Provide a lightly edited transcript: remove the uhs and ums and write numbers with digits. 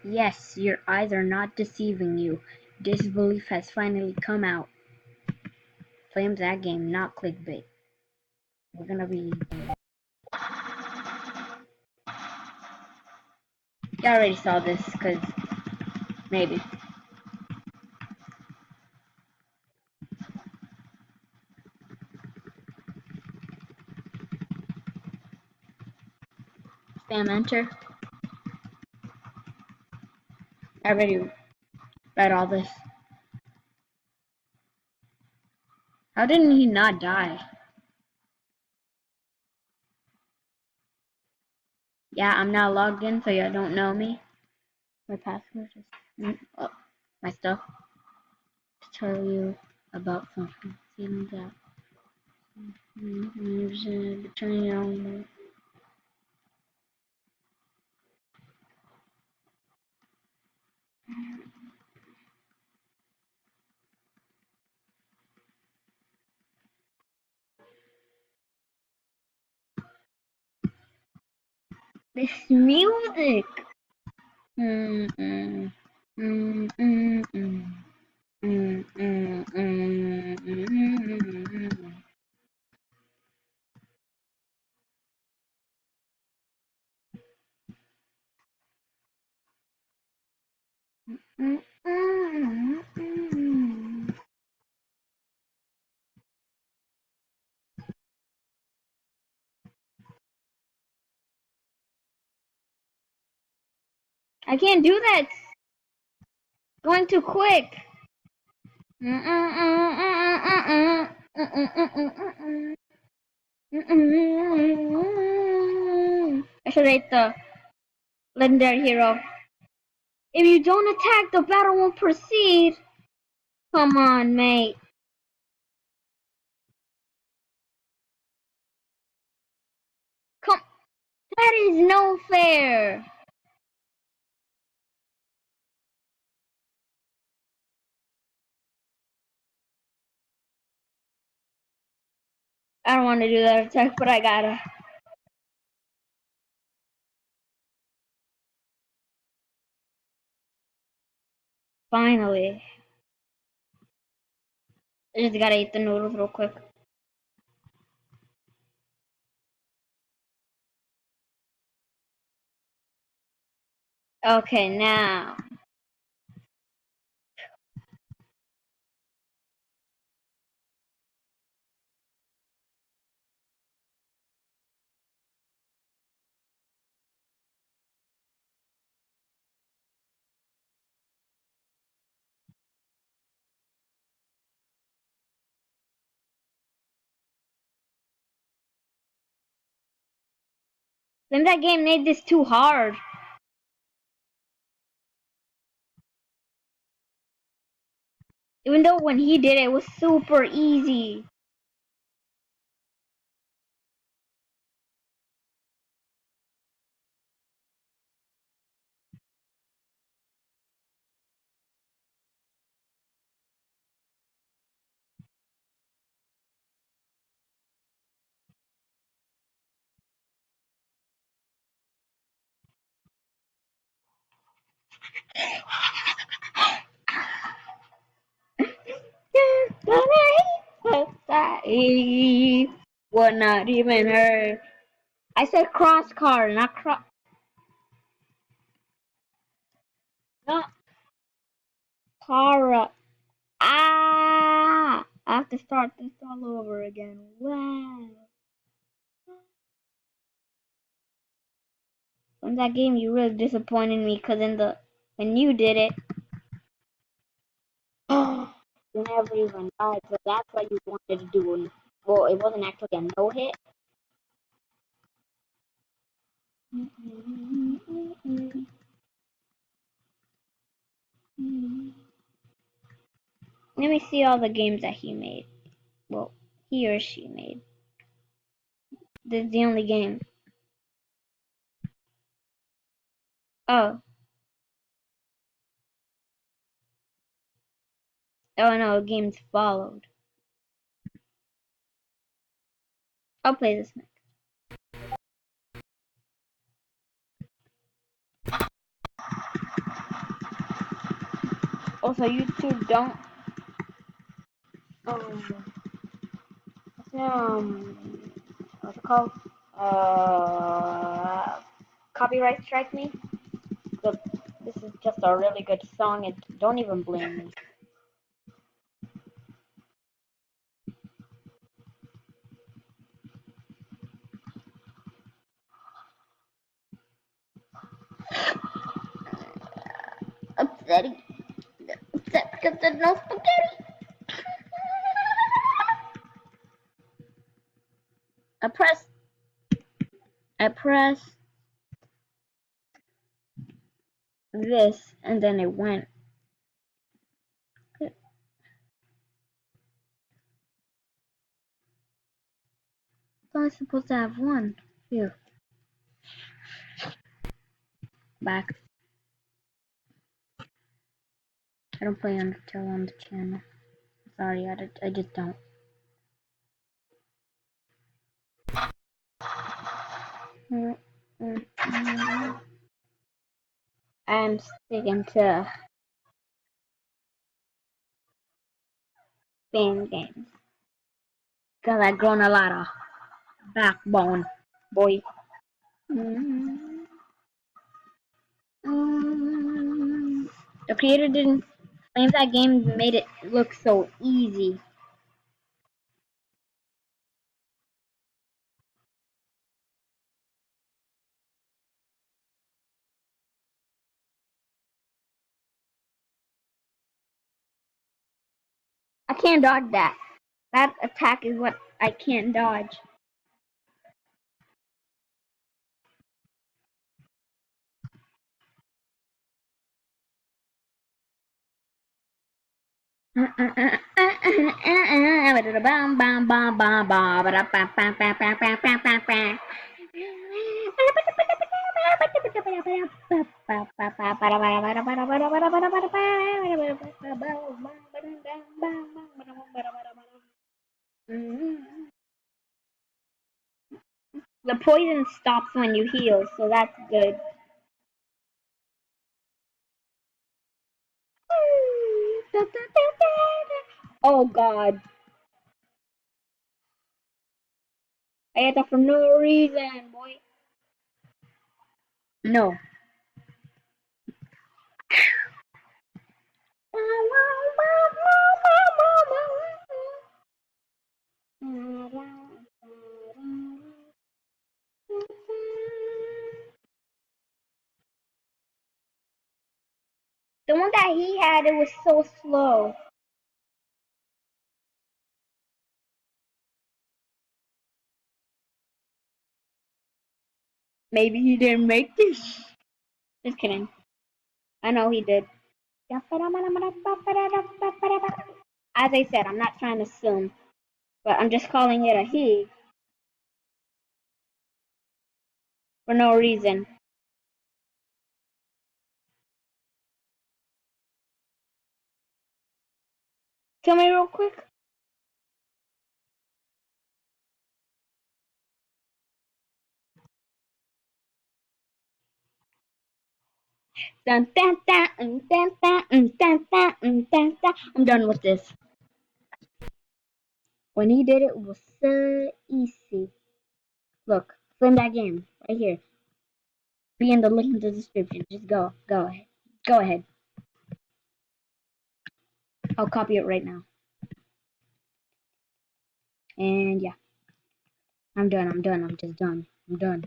Yes, your eyes are not deceiving you. Disbelief has finally come out. Flames that game, not clickbait. We're gonna be... You already saw this, cause... Maybe. Spam enter. I already read all this. How didn't he not die? Yeah, I'm now logged in, so you don't know me. My password is... Oh, my stuff. To tell you about something. Seeing that... Turning on... This music! Mm-mm. Mm-mm-mm. Mm-mm-mm. I can't do that. Going too quick. I should rate the legendary hero. If you don't attack, the battle won't proceed. Come on, mate. Come. That is no fair. I don't want to do that attack, but I gotta. Finally. I just gotta eat the noodles real quick. Okay, now. Then that game made this too hard. Even though when he did it, it was super easy. Would not even hurt. I said cross car, not cross. Not Kara. Ah! I have to start this all over again. Wow. In that game, you really disappointed me because when you did it, you never even died. So that's what you wanted to do. Well, it wasn't actually a no hit. Let me see all the games that he made. Well, he or she made. This is the only game. Oh. Oh no, games followed. I'll play this next. Also, you two don't um what's it called? Copyright strike me. Look, this is just a really good song, and don't even blame me. Upsetting. Upset because there's no spaghetti. I pressed. I pressed this, and then it went. I was supposed to have one. Phew. Back. I don't play Undertale on the channel. Sorry, I just don't. I'm sticking to fan games. Cause I've grown a lot of backbone, boy. Mm-hmm. The creator didn't claim that game made it look so easy. I can't dodge that. That attack is what I can't dodge. The poison stops when you heal, so that's good. Oh god. I hit that for no reason, boy. No. The one that he had, it was so slow. Maybe he didn't make this. Just kidding. I know he did. As I said, I'm not trying to assume, but I'm just calling it a he for no reason. Kill me real quick. Dun, dun, dun, dun, dun, dun, dun, dun, dun. I'm done with this. When he did it, it was so easy. Look, film that game right here. Be in the link in the description. Just go ahead, go ahead. I'll copy it right now. And yeah, I'm done. I'm just done. I'm done.